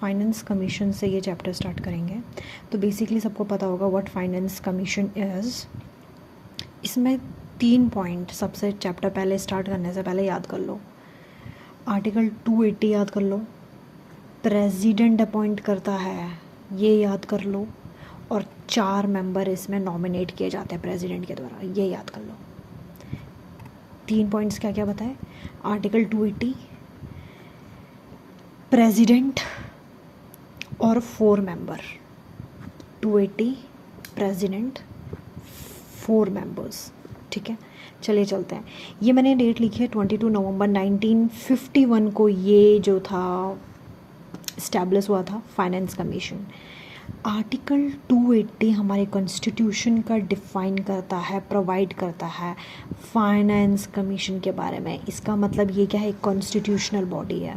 Finance commission से ये chapter start करेंगे। तो बेसिकली सबको पता होगा व्हाट फाइनेंस कमीशन इज़। इसमें 3 पॉइंट सबसे चैप्टर पहले स्टार्ट करने से पहले याद कर लो। आर्टिकल 280 याद कर लो, प्रेसिडेंट अपॉइंट करता है ये याद कर लो, और 4 मेंबर इसमें नॉमिनेट किए जाते हैं प्रेसिडेंट के द्वारा, ये याद कर लो। 3 पॉइंट्स क्या क्या बताए? आर्टिकल 280, प्रेसिडेंट और 4 मेंबर। 280 president, 4 members. ठीक है, चलिए चलते हैं। ये मैंने डेट लिखी है 22 नवंबर 1951 को ये जो था इस्टेब्लिश हुआ था फाइनेंस कमीशन। आर्टिकल 280 हमारे कॉन्स्टिट्यूशन का डिफ़ाइन करता है, प्रोवाइड करता है फाइनेंस कमीशन के बारे में। इसका मतलब ये क्या है, एक कॉन्स्टिट्यूशनल बॉडी है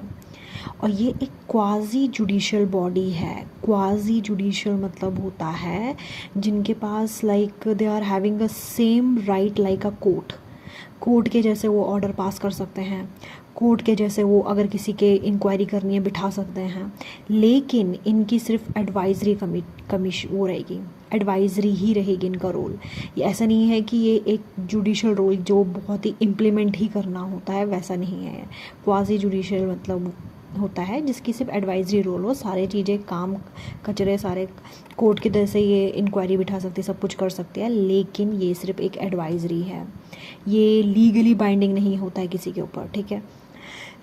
और ये एक क्वाजी जुडिशियल बॉडी है। क्वाजी जुडिशियल मतलब होता है जिनके पास like they are having a same right like a court के जैसे वो ऑर्डर पास कर सकते हैं, कोर्ट के जैसे वो अगर किसी के इंक्वायरी करनी है बिठा सकते हैं, लेकिन इनकी सिर्फ एडवाइजरी कमीशन वो रहेगी, एडवाइजरी ही रहेगी इनका रोल। ये ऐसा नहीं है कि ये एक जुडिशियल रोल जो बहुत ही इम्प्लीमेंट ही करना होता है, वैसा नहीं है। क्वाजी जुडिशियल मतलब होता है जिसकी सिर्फ एडवाइजरी रोल हो, सारे चीज़ें काम कचरे सारे कोर्ट की तरह से ये इंक्वायरी बिठा सकती है, सब कुछ कर सकती है, लेकिन ये सिर्फ एक एडवाइजरी है, ये लीगली बाइंडिंग नहीं होता है किसी के ऊपर। ठीक है,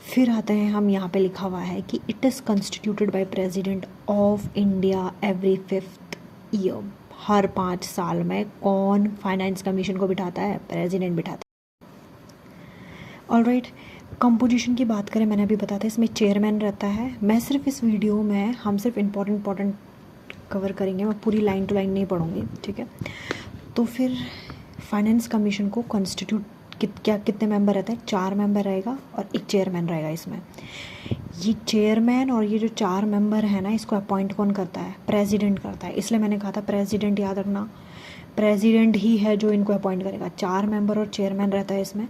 फिर आते हैं हम यहाँ पे लिखा हुआ है कि it is constituted by president of India every 5th year. हर 5 साल में कौन फाइनेंस कमीशन को बिठाता है? प्रेसिडेंट बिठाता है। ऑलराइट, कंपोजिशन की बात करें, मैंने अभी बताया था इसमें चेयरमैन रहता है। मैं सिर्फ इस वीडियो में हम सिर्फ इम्पोर्टेंट कवर करेंगे, मैं पूरी लाइन टू लाइन नहीं पढ़ूंगी। ठीक है, तो फिर फाइनेंस कमीशन को कॉन्स्टिट्यूट कितने मेंबर रहते हैं? 4 मेंबर रहेगा और एक चेयरमैन रहेगा। इसमें ये चेयरमैन और ये जो 4 मेंबर है ना, इसको अपॉइंट कौन करता है? प्रेसिडेंट करता है। इसलिए मैंने कहा था प्रेसिडेंट याद रखना, प्रेसिडेंट ही है जो इनको अपॉइंट करेगा। 4 मेंबर और चेयरमैन रहता है इसमें,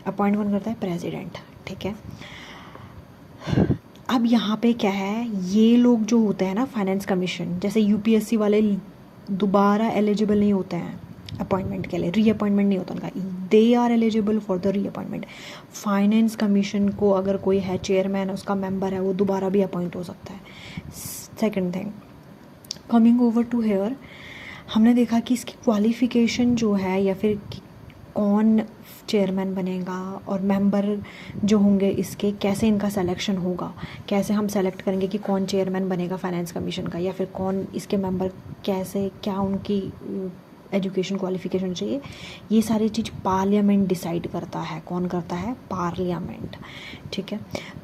अपॉइंट कौन करता है? प्रेसिडेंट। ठीक है, अब यहाँ पे क्या है, ये लोग जो होते हैं ना फाइनेंस कमीशन, जैसे यूपीएससी वाले दोबारा एलिजिबल नहीं होते हैं अपॉइंटमेंट के लिए, रीअपॉइंटमेंट नहीं होता उनका, they are eligible for the reappointment. Finance commission को अगर कोई है चेयरमैन, उसका मेंबर है, वो दोबारा भी अपॉइंट हो सकता है। Second thing, coming over to here, हमने देखा कि इसकी क्वालिफिकेशन जो है या फिर कौन चेयरमैन बनेगा और मेंबर जो होंगे इसके, कैसे इनका सिलेक्शन होगा, कैसे हम सेलेक्ट करेंगे कि कौन चेयरमैन बनेगा फाइनेंस कमीशन का, या फिर कौन इसके मेंबर, कैसे क्या उनकी एजुकेशन क्वालिफिकेशन चाहिए, ये सारी चीज़ पार्लियामेंट डिसाइड करता है। कौन करता है? पार्लियामेंट। ठीक है,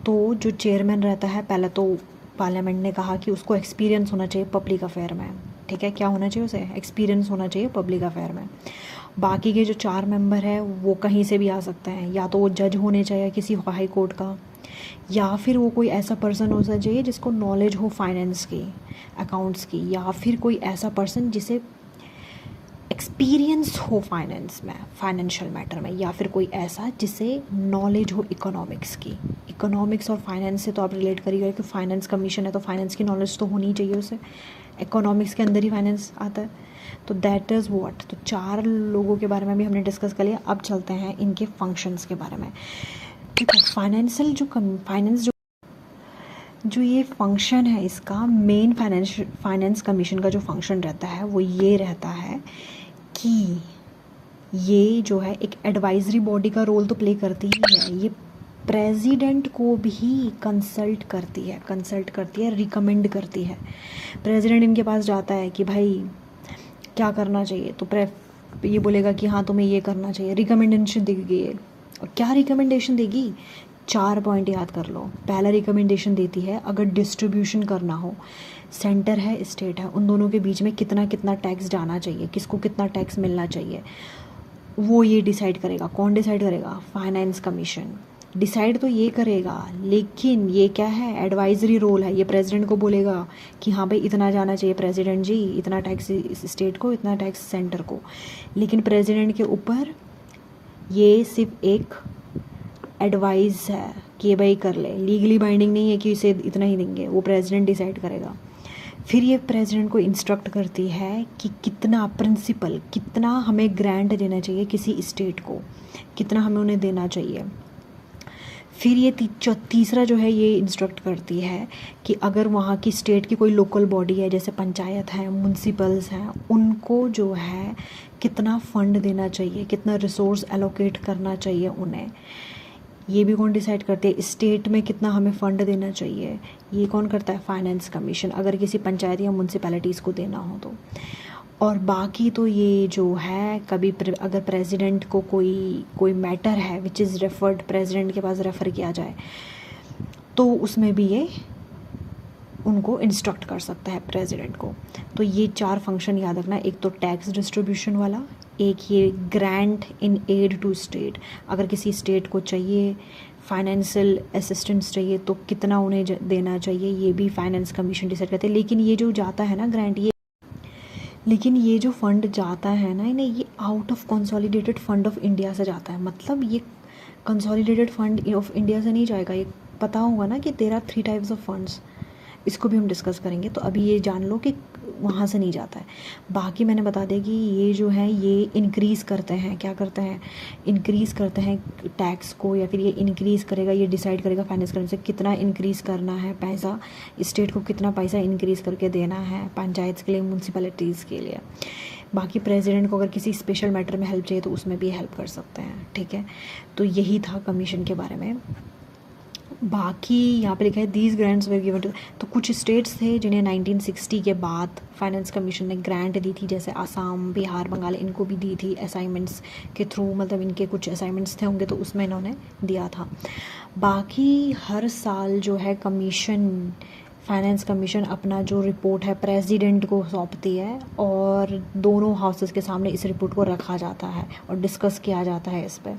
तो जो चेयरमैन रहता है, पहले तो पार्लियामेंट ने कहा कि उसको एक्सपीरियंस होना चाहिए पब्लिक अफेयर में। ठीक है, क्या होना चाहिए उसे? एक्सपीरियंस होना चाहिए पब्लिक अफेयर में। बाकी के जो 4 मेंबर हैं वो कहीं से भी आ सकते हैं, या तो वो जज होने चाहिए किसी हाई कोर्ट का, या फिर वो कोई ऐसा पर्सन हो चाहिए जिसको नॉलेज हो फाइनेंस की, अकाउंट्स की, या फिर कोई ऐसा पर्सन जिसे एक्सपीरियंस हो फाइनेंस में, फाइनेंशियल मैटर में, या फिर कोई ऐसा जिसे नॉलेज हो इकोनॉमिक्स की। इकोनॉमिक्स और फाइनेंस से तो आप रिलेट करिएगा कि फाइनेंस कमीशन है तो फाइनेंस की नॉलेज तो होनी चाहिए उसे, इकोनॉमिक्स के अंदर ही फाइनेंस आता है। तो दैट इज़ व्हाट। तो 4 लोगों के बारे में भी हमने डिस्कस कर लिया। अब चलते हैं इनके फंक्शंस के बारे में। देखो, फाइनेंस जो ये फंक्शन है इसका, मेन फाइनेंस कमीशन का जो फंक्शन रहता है वो ये रहता है कि ये जो है एक एडवाइजरी बॉडी का रोल तो प्ले करती ही है, ये प्रेसिडेंट को भी कंसल्ट करती है, रिकमेंड करती है। प्रेसिडेंट इनके पास जाता है कि भाई क्या करना चाहिए, तो ये बोलेगा कि हाँ तुम्हें ये करना चाहिए, रिकमेंडेशन देगी ये। और क्या रिकमेंडेशन देगी? 4 पॉइंट याद कर लो। पहला रिकमेंडेशन देती है अगर डिस्ट्रीब्यूशन करना हो, सेंटर है स्टेट है, उन दोनों के बीच में कितना कितना टैक्स जाना चाहिए, किसको कितना टैक्स मिलना चाहिए, वो ये डिसाइड करेगा। कौन डिसाइड करेगा? फाइनेंस कमीशन डिसाइड तो ये करेगा, लेकिन ये क्या है? एडवाइजरी रोल है। ये प्रेसिडेंट को बोलेगा कि हाँ भाई इतना जाना चाहिए प्रेसिडेंट जी, इतना टैक्स स्टेट को, इतना टैक्स सेंटर को, लेकिन प्रेसिडेंट के ऊपर ये सिर्फ एक एडवाइस है, कि भाई कर ले, लीगली बाइंडिंग नहीं है कि इसे इतना ही देंगे, वो प्रेसिडेंट डिसाइड करेगा। फिर ये प्रेसिडेंट को इंस्ट्रक्ट करती है कि कितना प्रिंसिपल, कितना हमें ग्रांट देना चाहिए किसी स्टेट को, कितना हमें उन्हें देना चाहिए। फिर ये तीसरा जो है ये इंस्ट्रक्ट करती है कि अगर वहाँ की स्टेट की कोई लोकल बॉडी है, जैसे पंचायत है, म्यूनसिपल्स हैं, उनको जो है कितना फंड देना चाहिए, कितना रिसोर्स एलोकेट करना चाहिए उन्हें, ये भी कौन डिसाइड करते हैं। स्टेट में कितना हमें फ़ंड देना चाहिए, ये कौन करता है, फाइनेंस कमीशन, अगर किसी पंचायत या म्यूनसिपैलिटीज़ को देना हो तो। और बाकी तो ये जो है कभी अगर प्रेसिडेंट को कोई मैटर है विच इज़ रेफर्ड, प्रेसिडेंट के पास रेफ़र किया जाए, तो उसमें भी ये उनको इंस्ट्रक्ट कर सकता है प्रेसिडेंट को। तो ये 4 फंक्शन याद रखना, एक तो टैक्स डिस्ट्रीब्यूशन वाला, एक ये grant in aid to state, अगर किसी स्टेट को चाहिए फाइनेंशियल असिस्टेंस चाहिए तो कितना उन्हें देना चाहिए, ये भी फाइनेंस कमीशन डिसाइड करते हैं। लेकिन ये जो जाता है ना ग्रांट, लेकिन ये जो फंड जाता है ना इन्हें, ये out of consolidated fund of India से जाता है। मतलब ये कंसोलिडेटेड फंड ऑफ इंडिया से नहीं जाएगा। ये पता होगा ना कि there are 3 types of funds, इसको भी हम डिस्कस करेंगे। तो अभी ये जान लो कि वहाँ से नहीं जाता है। बाकी मैंने बता दिया कि ये जो है ये इंक्रीज़ करते हैं, क्या करते हैं, इंक्रीज़ करते हैं टैक्स को, या फिर ये इंक्रीज़ करेगा, ये डिसाइड करेगा फाइनेंस करने से कितना इंक्रीज़ करना है पैसा, स्टेट को कितना पैसा इंक्रीज़ करके देना है, पंचायत के लिए, म्यूनसिपैलिटीज़ के लिए। बाकी प्रेसिडेंट को अगर किसी स्पेशल मैटर में हेल्प चाहिए तो उसमें भी हेल्प कर सकते हैं, ठीक है। तो यही था कमीशन के बारे में। बाकी यहाँ पे लिखा है these grants were given to, तो कुछ स्टेट्स थे जिन्हें 1960 के बाद फाइनेंस कमीशन ने ग्रांट दी थी, जैसे आसाम, बिहार, बंगाल, इनको भी दी थी असाइनमेंट्स के थ्रू, मतलब इनके कुछ असाइनमेंट्स थे होंगे तो उसमें इन्होंने दिया था। बाकी हर साल जो है कमीशन, फाइनेंस कमीशन अपना जो रिपोर्ट है प्रेसिडेंट को सौंपती है, और दोनों हाउसेस के सामने इस रिपोर्ट को रखा जाता है और डिस्कस किया जाता है इस पर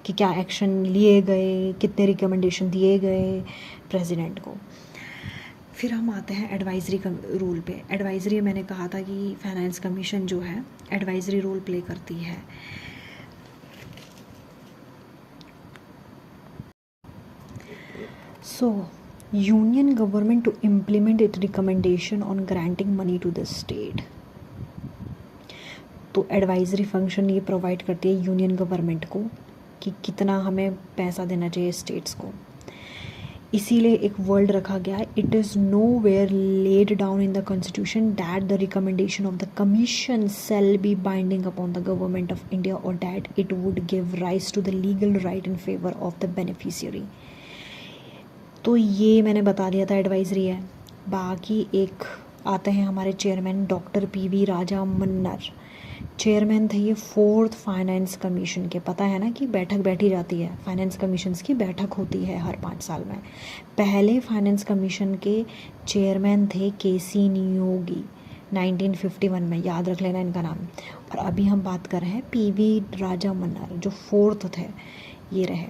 कि क्या एक्शन लिए गए, कितने रिकमेंडेशन दिए गए प्रेसिडेंट को। फिर हम आते हैं एडवाइजरी रोल पे। एडवाइजरी मैंने कहा था कि फाइनेंस कमीशन जो है एडवाइजरी रोल प्ले करती है। Union government to implement its recommendation on granting money to the state। तो एडवाइजरी फंक्शन ये प्रोवाइड करती है यूनियन गवर्नमेंट को कि कितना हमें पैसा देना चाहिए स्टेट्स को। इसीलिए एक वर्ड रखा गया है, it is nowhere laid down in the constitution that the recommendation of the commission shall be binding upon the government of India और that it would give rights to the legal right in favour of the beneficiary. तो ये मैंने बता दिया था advisory है। बाकी एक आते हैं हमारे चेयरमैन डॉक्टर PV राजा मन्नर, चेयरमैन थे ये 4th फाइनेंस कमीशन के। पता है ना कि बैठक बैठी जाती है, फाइनेंस कमीशंस की बैठक होती है हर 5 साल में। पहले फाइनेंस कमीशन के चेयरमैन थे KC नियोगी 1951 में, याद रख लेना इनका नाम। और अभी हम बात कर रहे हैं PV राजा मन्नर जो 4th थे, ये रहे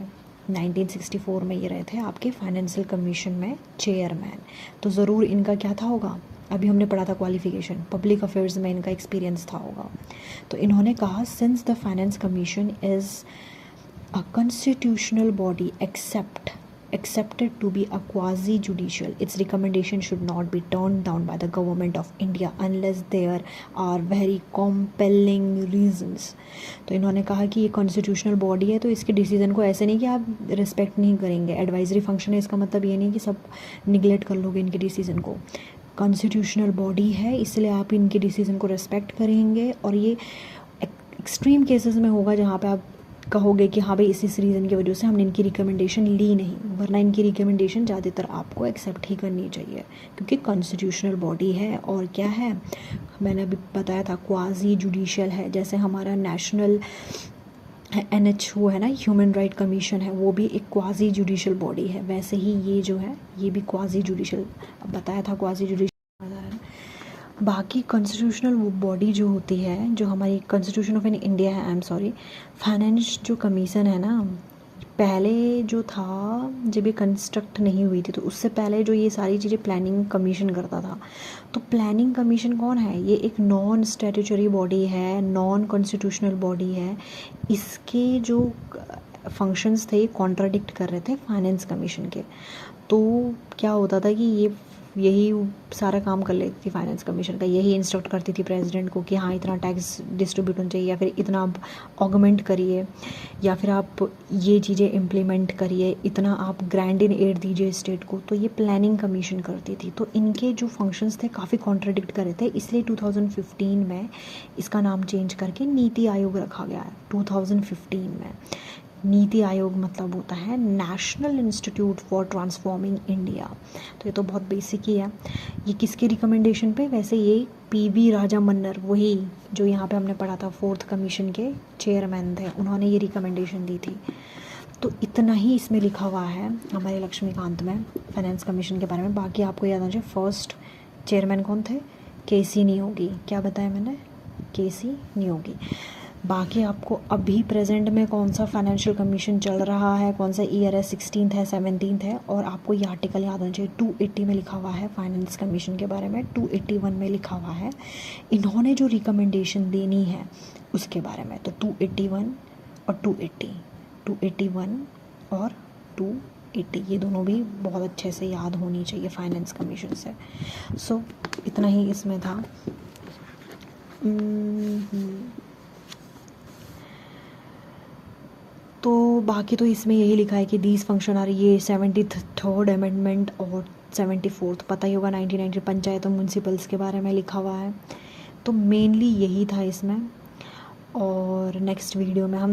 1964 में ये रहे थे आपके फाइनेंशियल कमीशन में चेयरमैन। तो ज़रूर इनका क्या था होगा, अभी हमने पढ़ा था क्वालिफिकेशन, पब्लिक अफेयर्स में इनका एक्सपीरियंस था होगा। तो इन्होंने कहा since the finance commission is a constitutional body accepted to be a quasi judicial, its recommendation should not be turned down by the government of India unless there are very compelling reasons। तो इन्होंने कहा कि ये constitutional body है तो इसके decision को ऐसे नहीं कि आप रिस्पेक्ट नहीं करेंगे। एडवाइजरी फंक्शन है, इसका मतलब ये नहीं कि सब निगलेक्ट कर लोगे इनके डिसीजन को। कॉन्स्टिट्यूशनल बॉडी है इसलिए आप इनके डिसीजन को रिस्पेक्ट करेंगे, और ये एक्सट्रीम केसेस में होगा जहाँ पे आप कहोगे कि हाँ भाई इस रीज़न की वजह से हमने इनकी रिकमेंडेशन ली नहीं, वरना इनकी रिकमेंडेशन ज़्यादातर आपको एक्सेप्ट ही करनी चाहिए क्योंकि कॉन्स्टिट्यूशनल बॉडी है। और क्या है, मैंने अभी बताया था क्वाजी जुडिशियल है, जैसे हमारा नेशनल NHO है ना, ह्यूमन राइट कमीशन है, वो भी एक क्वाजी जुडिशियल बॉडी है। वैसे ही ये जो है ये भी क्वाजी जुडिशियल, बताया था क्वाजी जुडिशियल। बाकी कॉन्स्टिट्यूशनल बॉडी जो होती है, जो हमारी कॉन्स्टिट्यूशन ऑफ इंडिया है, आई एम सॉरी, फाइनेंस जो कमीशन है ना, पहले जो था जब ये कंस्ट्रक्ट नहीं हुई थी तो उससे पहले जो ये सारी चीज़ें प्लानिंग कमीशन करता था। तो प्लानिंग कमीशन कौन है, ये एक नॉन स्टैट्यूटरी बॉडी है, नॉन कॉन्स्टिट्यूशनल बॉडी है। इसके जो फंक्शंस थे कॉन्ट्राडिक्ट कर रहे थे फाइनेंस कमीशन के। तो क्या होता था कि ये यही सारा काम कर लेती थी फाइनेंस कमीशन का, यही इंस्ट्रक्ट करती थी प्रेसिडेंट को कि हाँ इतना टैक्स डिस्ट्रीब्यूट होना चाहिए, या फिर इतना आप ऑगमेंट करिए, या फिर आप ये चीज़ें इम्प्लीमेंट करिए, इतना आप ग्रैंड इन एड दीजिए स्टेट को। तो ये प्लानिंग कमीशन करती थी। तो इनके जो फंक्शंस थे काफ़ी कॉन्ट्राडिक्ट कर रहे थे, इसलिए 2015 में इसका नाम चेंज करके नीति आयोग रखा गया है। 2015 में नीति आयोग मतलब होता है national institute for transforming India. तो ये तो बहुत बेसिक ही है। ये किसकी रिकमेंडेशन पे? वैसे ये पीवी राजा मन्नर, वही जो यहाँ पे हमने पढ़ा था 4th कमीशन के चेयरमैन थे, उन्होंने ये रिकमेंडेशन दी थी। तो इतना ही इसमें लिखा हुआ है हमारे लक्ष्मीकांत में फाइनेंस कमीशन के बारे में। बाकी आपको याद आ जाए फर्स्ट चेयरमैन कौन थे? केसी नियोगी। क्या बताया मैंने? केसी नियोगी। बाकी आपको अभी प्रेजेंट में कौन सा फाइनेंशियल कमीशन चल रहा है, कौन सा ईयर है, 16th है, 17th है, और आपको ये आर्टिकल याद होना चाहिए। 280 में लिखा हुआ है फाइनेंस कमीशन के बारे में, 281 में लिखा हुआ है इन्होंने जो रिकमेंडेशन देनी है उसके बारे में। तो 281 और 280, 281 और 280 ये दोनों भी बहुत अच्छे से याद होनी चाहिए फाइनेंस कमीशन से। सो इतना ही इसमें था। तो बाकी तो इसमें यही लिखा है कि दीज फंक्शन आर, ये 73rd अमेंडमेंट और 74th पता ही होगा 1990 पंचायत और म्यूनसिपल्स के बारे में लिखा हुआ है। तो मेनली यही था इसमें। और नेक्स्ट वीडियो में हम